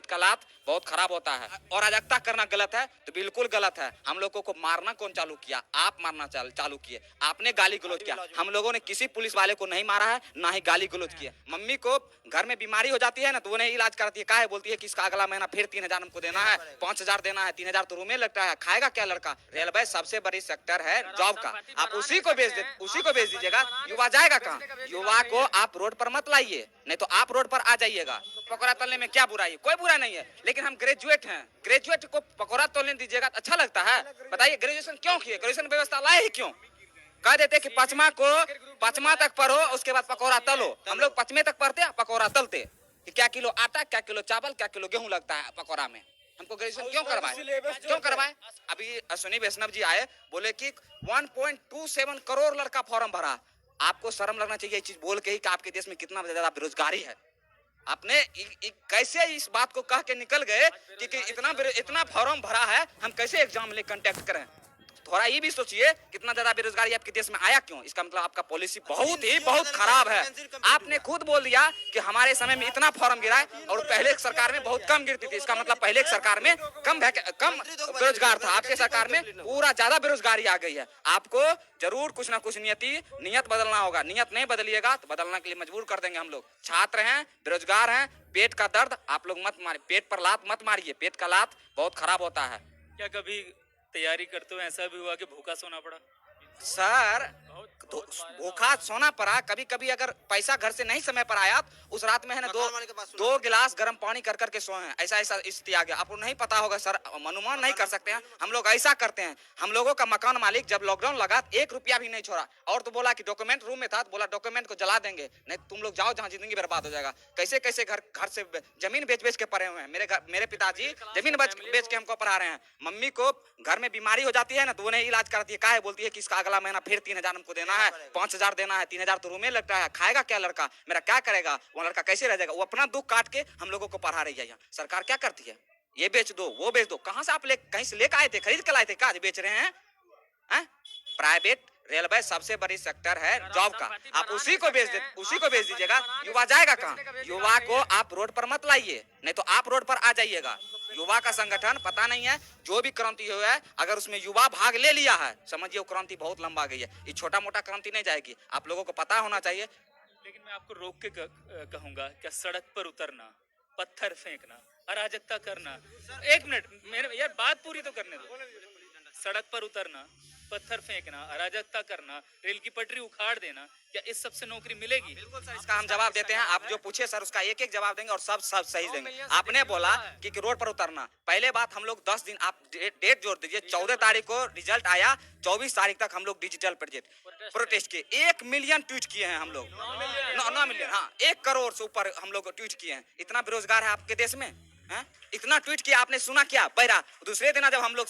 पेट का लात बहुत खराब होता है। और अराजकता करना गलत है तो बिल्कुल गलत है। हम लोगों को मारना कौन चालू किया? आप मारना चालू किए, आपने गाली गलौज किया। हम लोगों ने किसी पुलिस वाले को नहीं मारा है, ना ही गाली गलौज किया। मम्मी को घर में बीमारी हो जाती है ना तो वो नहीं इलाज कराती है, काहे बोलती है कि इसका अगला महीना फिर 3,000 हमको देना है, 5,000 देना है, 3,000 तो रूम में लगता है, खाएगा क्या लड़का? रेलवे सबसे बड़ी सेक्टर है जॉब का, आप उसी को भेज दीजिएगा। युवा जाएगा कहाँ? युवा को आप रोड पर मत लाइए, नहीं तो आप रोड पर आ जाइएगा। पकौड़ा तलने में क्या बुराई है? कोई बुरा नहीं है, लेकिन हम ग्रेजुएट हैं, ग्रेजुएट को पकौड़ा तोलने दीजिएगा तो अच्छा लगता है? बताइए, ग्रेजुएशन क्यों किए? ग्रेजुएशन व्यवस्था लाए ही क्यों? कह देते कि पचमा तक पढ़ो, उसके बाद पकौड़ा तलो। हम लोग 5वें तक पढ़ते, पकौड़ा तलते कि क्या किलो आटा, क्या किलो चावल, क्या किलो गेहूं लगता है पकौड़ा में। हमको ग्रेजुएशन क्यों करवाए? अभी अश्विनी वैष्णव जी आए, बोले कि 1.27 करोड़ लड़का फॉर्म भरा। आपको शर्म लगना चाहिए चीज बोल के ही कि आपके देश में कितना ज्यादा बेरोजगारी है। आपने कैसे इस बात को कह के निकल गए कि इतना फॉर्म भरा है, हम कैसे एग्जाम ले कंटेक्ट करें? थोड़ा ये भी सोचिए, कितना ज्यादा बेरोजगारी आपके देश में आया क्यों? इसका मतलब आपका पॉलिसी बहुत खराब है। आपने खुद बोल दिया कि हमारे समय में इतना फॉर्म गिरा है और पहले एक सरकार में बहुत कम गिरती थी। इसका मतलब पहले एक सरकार में कम बेरोजगार था, आपके सरकार में पूरा ज्यादा बेरोजगारी आ गई है। आपको जरूर कुछ ना कुछ नियत बदलना होगा। नियत नहीं बदलिएगा तो बदलने के लिए मजबूर कर देंगे हम लोग। छात्र हैं, बेरोजगार हैं, पेट का दर्द आप लोग मत मारिए, पेट पर लात मत मारिए, पेट का लात बहुत खराब होता है। क्या कभी तैयारी करते हुए ऐसा भी हुआ कि भूखा सोना पड़ा? सर, तो भूखा सोना पड़ा। कभी कभी अगर पैसा घर से नहीं समय पर आया उस रात में है ना दो गिलास गर्म पानी कर करके सोए हैं। ऐसा स्थिति आ गया। आपको नहीं पता होगा सर, अनुमान नहीं कर सकते हैं। हम लोग ऐसा करते हैं, हम लोगों का मकान मालिक जब लॉकडाउन लगा 1 रुपया भी नहीं छोड़ा, और तो बोला कि डॉक्यूमेंट रूम में था तो बोला डॉक्यूमेंट को जला देंगे, नहीं तुम लोग जाओ जहाँ जिंदगी बर्बाद हो जाएगा। कैसे कैसे घर से जमीन बेच के पढ़े हुए हैं। मेरे पिताजी जमीन बेच के हमको पढ़ा रहे हैं। मम्मी को घर में बीमारी हो जाती है ना तो वो नहीं इलाज कराती है, काहे बोलती है कि इसका अगला महीना फिर 3,000 हमको देना है, 5,000 देना है, 3,000 तो रूम में लगता है, खाएगा क्या लड़का? मेरा क्या करेगा? वो लड़का कैसे रह जाएगा? वो अपना दुख काट के हम लोगों को पढ़ा रही है। यहाँ सरकार क्या करती है? ये बेच दो, वो बेच दो। कहाँ से आप कहीं से लेकर आए थे? खरीद कर लाए थे? क्या बेच रहे हैं? प्राइवेट रेलवे सबसे बड़ी सेक्टर है जॉब का, आप उसी को भेज दीजिएगा। युवा जाएगा कहाँ? युवा को आप रोड पर मत लाइए, नहीं तो आप रोड पर आ जाइएगा। युवा का संगठन पता नहीं है, जो भी क्रांति हुआ है अगर उसमें युवा भाग ले लिया है, समझिए वो क्रांति बहुत लंबा गई है। ये छोटा मोटा क्रांति नहीं जाएगी, आप लोगों को पता होना चाहिए। लेकिन मैं आपको रोक के कहूंगा, क्या सड़क पर उतरना, पत्थर फेंकना, अराजकता करना, 1 मिनट मेरे यार बात पूरी तो करने दो। सड़क पर उतरना, पत्थर फेंकना, अराजकता करना, रेल की पटरी उखाड़ देना, क्या इस सब से नौकरी मिलेगी? बिल्कुल सर, इसका हम जवाब देते हैं। आप जो पूछे सर उसका एक जवाब देंगे और सब सही देंगे। आपने बोला कि रोड पर उतरना, पहले बात हम लोग 10 दिन आप डेट जोड़ दीजिए। 14 तारीख को रिजल्ट आया, 24 तारीख तक हम लोग डिजिटल प्रोटेस्ट किए। 1 मिलियन ट्वीट किए हैं हम लोग, 9 मिलियन, हाँ 1 करोड़ से ऊपर हम लोग ट्वीट किए हैं। इतना बेरोजगार है आपके देश में? इतना ट्वीट किया, आपने सुना क्या? बहरा दूसरे दिन जब हम लोग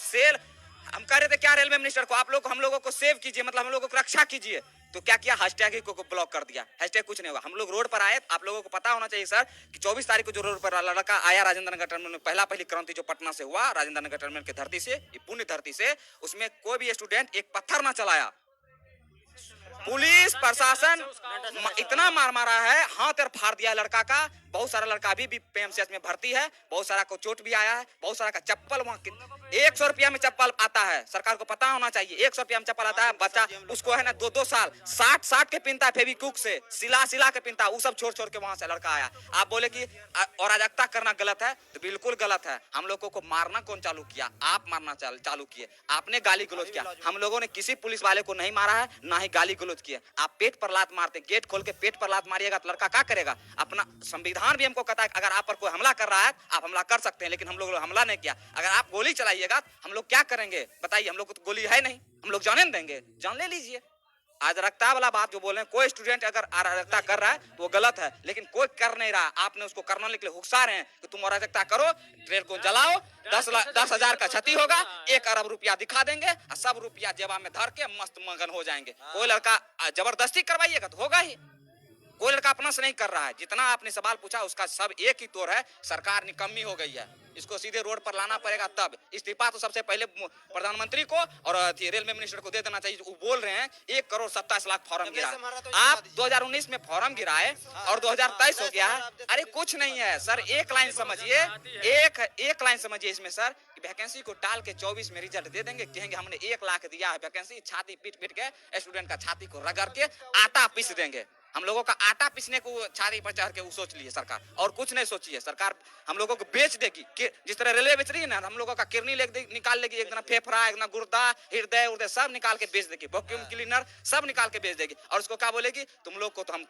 हम कह रहे थे क्या रेलवे मिनिस्टर को, आप लोग हम लोगों को सेव कीजिए, मतलब हम लोगों को रक्षा कीजिए, तो क्या किया? हैशटैग को ब्लॉक कर दिया। हैशटैग कुछ नहीं हुआ। हम लोग रोड पर आए, आप लोगों को पता होना चाहिए सर कि 24 तारीख को जो रोड पर लड़का आया राजेंद्र नगर टर्मिनल में, पहली क्रांति जो पटना से हुआ, राजेंद्र नगर टर्मिनल की धरती से, ये पुण्य धरती से, उसमें कोई भी स्टूडेंट एक पत्थर ना चलाया। पुलिस प्रशासन इतना मारा है, हाथ फाड़ दिया लड़का का। बहुत सारा लड़का अभी भी पीएमसीएच में भर्ती है, बहुत सारा को चोट भी आया है, बहुत सारा का चप्पल वहाँ 100 रुपया में चप्पल आता है। सरकार को पता होना चाहिए 100 रुपया में चप्पल आता है। बच्चा उसको है ना 2-2 साल 60 के पिनता है, फेविक्विक से सिला के पिनता, वो सब छोड़ के वहां से लड़का आया। आप बोले कि अराजकता करना गलत है तो बिल्कुल गलत है। हम लोगों को मारना कौन चालू किया? आप मारना चालू किए, आपने गाली गलौज किया। हम लोगों ने किसी पुलिस वाले को नहीं मारा है, ना ही गाली गलौज किया। आप पेट पर लात मारते, गेट खोल के पेट पर लात मारिएगा तो लड़का क्या करेगा? अपना संविधान भी हमको कहता है अगर आप पर कोई हमला कर रहा है आप हमला कर सकते हैं, लेकिन हम लोग हमला नहीं किया। अगर आप गोली चलाइएगा हम लोग क्या करेंगे बताइए? हम लोग को तो गोली है नहीं, हम लोग जाने देंगे? जान ले लीजिए। अराजकता वाला बात जो बोल रहे हैं, कोई स्टूडेंट अगर अराजकता कर रहा है तो वो गलत है, लेकिन कोई कर नहीं रहा। आपने उसको करने के लिए उकसा रहे हैं कि तुम अराजकता करो, ट्रेन को जलाओ, 10,000 का क्षति होगा, 1 अरब रुपया दिखा देंगे और सब रुपया जेबा में धर के मस्त मगन हो जाएंगे। कोई लड़का जबरदस्ती करवाइएगा तो होगा ही। कोई लड़का अपना से नहीं कर रहा है। जितना आपने सवाल पूछा उसका सब एक ही तौर है, सरकार निकम्मी हो गई है, इसको सीधे रोड पर लाना पड़ेगा। तब इस्तीफा तो सबसे पहले प्रधानमंत्री को और रेलवे मिनिस्टर को दे देना चाहिए। वो बोल रहे हैं 1,27,00,000 फॉर्म गिरा, आप 2019 में फॉर्म गिराए और 2023 हो गया है। अरे कुछ नहीं है सर, एक लाइन समझिए, एक लाइन समझिए इसमें सर, वैकेंसी को टाल के 24 में रिजल्ट दे देंगे, कहेंगे हमने 1 लाख दिया है वैकेंसी, छाती पीट पीट के स्टूडेंट का छाती को रगड़ के आटा पीस देंगे। हम लोगों का आटा पीसने को छाती पर चढ़ के वो सोच लिए सरकार, और कुछ नहीं सोची है सरकार। हम लोगों को बेच देगी, जिस तरह रेलवे बेच रही है ना, हम लोगों का किडनी निकाल लेगी, एक दिन फेफड़ा, एक दिन गुर्दा, हृदय उर्दय सब निकाल के बेच देगी, वैक्यूम क्लीनर सब निकाल के बेच देगी। और उसको क्या बोलेगी, तुम लोग को तो हम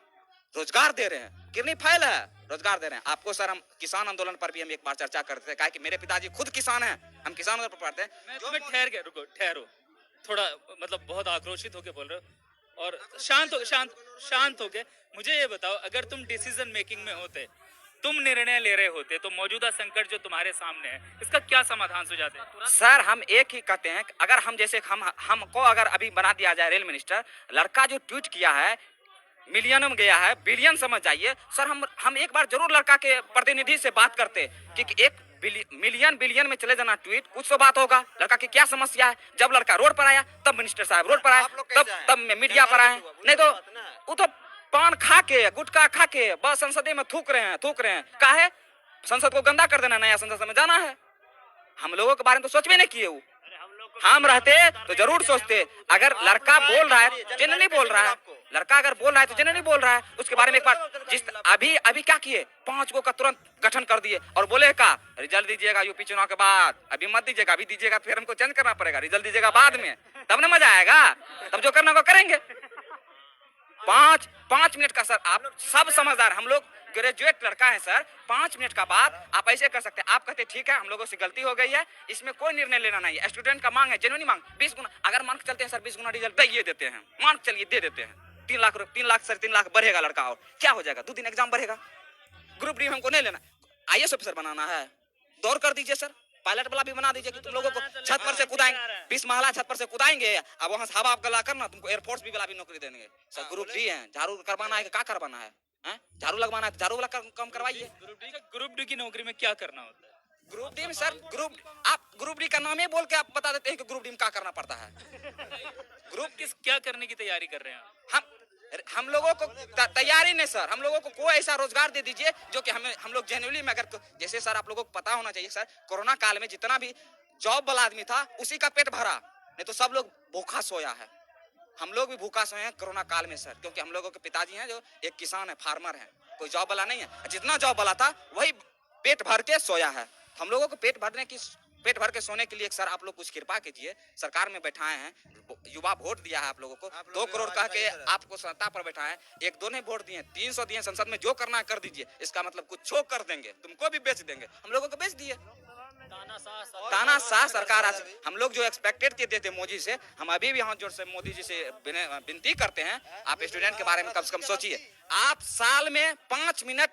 रोजगार दे रहे हैं, किडनी फाइल है, रोजगार दे रहे हैं आपको। सर हम किसान आंदोलन पर भी हम एक बार चर्चा करते थे, कहा कि मेरे पिताजी खुद किसान हैं, हम किसान आंदोलन पर पढ़ते हैं। तुम्हें ठहर के रुको, ठहरो थोड़ा, मतलब बहुत आक्रोशित होके बोल रहे हो और शांत होके मुझे ये बताओ, अगर तुम डिसीजन मेकिंग में होते, तुम निर्णय ले रहे होते, तो मौजूदा संकट जो तुम्हारे सामने है इसका क्या समाधान सुझाते? सर हम एक ही कहते हैं, अगर हम जैसे हमको अगर अभी बना दिया जाए रेल मिनिस्टर, लड़का जो ट्वीट किया है मिलियन में गया है, बिलियन समझ जाइए सर। हम एक बार जरूर लड़का के प्रतिनिधि से बात करते कि एक बिलियन में चले जाना ट्वीट, कुछ तो बात होगा, लड़का की क्या समस्या है। जब लड़का रोड पर आया तब मिनिस्टर साहब रोड पर आए, तब मीडिया पर आए, नहीं तो वो तो पान खा के गुटखा खा के बस संसद में थूक रहे हैं। क्या है, संसद को गंदा कर देना, नया संसद में जाना है। हम लोगों के बारे में तो सोच भी नहीं किए। वो हम रहते तो जरूर सोचते। अगर लड़का बोल रहा है, जनरली बोल रहा है, लड़का अगर बोल रहा है तो जनरली बोल रहा है, उसके बारे में एक बार जिस अभी क्या किए, 5 गो का तुरंत गठन कर दिए और बोले का रिजल्ट दीजिएगा यूपी चुनाव के बाद, अभी मत दीजिएगा, अभी दीजिएगा फिर हमको चेंज करना पड़ेगा, रिजल्ट दीजिएगा बाद में, तब ना मजा आएगा, तब जो करना वो करेंगे। 5 मिनट का सर, आप सब समझदार, हम लोग ग्रेजुएट लड़का है सर, 5 मिनट का बात आप ऐसे कर सकते हैं। आप कहते ठीक है हम लोगों से गलती हो गई है, इसमें कोई निर्णय लेना नहीं है, स्टूडेंट का मांग है, जेन्युइन मांग, 20 गुना अगर मान के चलते हैं सर, 20 गुना रिजल्ट दे देते हैं, मान चलिए दे देते हैं, 3 लाख 3 लाख बढ़ेगा लड़का, और क्या हो जाएगा, 2 दिन एग्जाम बढ़ेगा। ग्रुप डी हमको नहीं लेना, IAS ऑफिसर बनाना है, दौड़ कर दीजिए सर, पायलट वाला भी बना दीजिए कि तुम लोगों को छत पर से कूदाएंगे, 20 महला छत पर से कूदाएंगे, अब वहां से हवा गला करना, तुमको एयरफोर्स भी वाला भी नौकरी देंगे सर। ग्रुप डी है, झाड़ू करवाना है, क्या करवाना है, झाड़ू लगवाना है तो झाड़ू वाला काम करवाइए। ग्रुप डी की नौकरी में क्या करना होता है? ग्रुप डी में सर, ग्रुप डी का नाम ही बोल के आप बता देते हैं कि ग्रुप डी में क्या करना पड़ता है। क्या करने की तैयारी कर रहे हैं हम लोगों को तैयारी नहीं सर, हम लोगों को कोई ऐसा रोजगार दे दीजिए जो कि हम लोग जेन्युइनली में, अगर जैसे सर आप लोगों को पता होना चाहिए सर, कोरोना काल में जितना भी जॉब वाला आदमी था उसी का पेट भरा, नहीं तो सब लोग भूखा सोया है। हम लोग भी भूखा सोए हैं कोरोना काल में सर, क्योंकि हम लोगों के पिताजी हैं जो एक किसान है, फार्मर है, कोई जॉब वाला नहीं है। जितना जॉब वाला था वही पेट भर के सोया है। हम लोगों को पेट भर के सोने के लिए सर आप लोग कुछ कृपा कीजिए, सरकार में बैठाए हैं, युवा वोट दिया है आप लोगों को, 2 करोड़ कह के आपको सत्ता पर बैठाए, 1-2 ने वोट दिए, 300 दिए संसद में, जो करना है कर दीजिए, इसका मतलब कुछ कर देंगे, तुमको भी बेच देंगे। हम लोगों को बेच दिए, तानाशाह सरकार। आज हम लोग जो एक्सपेक्टेड किए थे मोदी से, हम अभी भी हाथ जोड़ से मोदी जी से विनती करते हैं, आप स्टूडेंट के बारे में कम से कम सोचिए। आप साल में 5 मिनट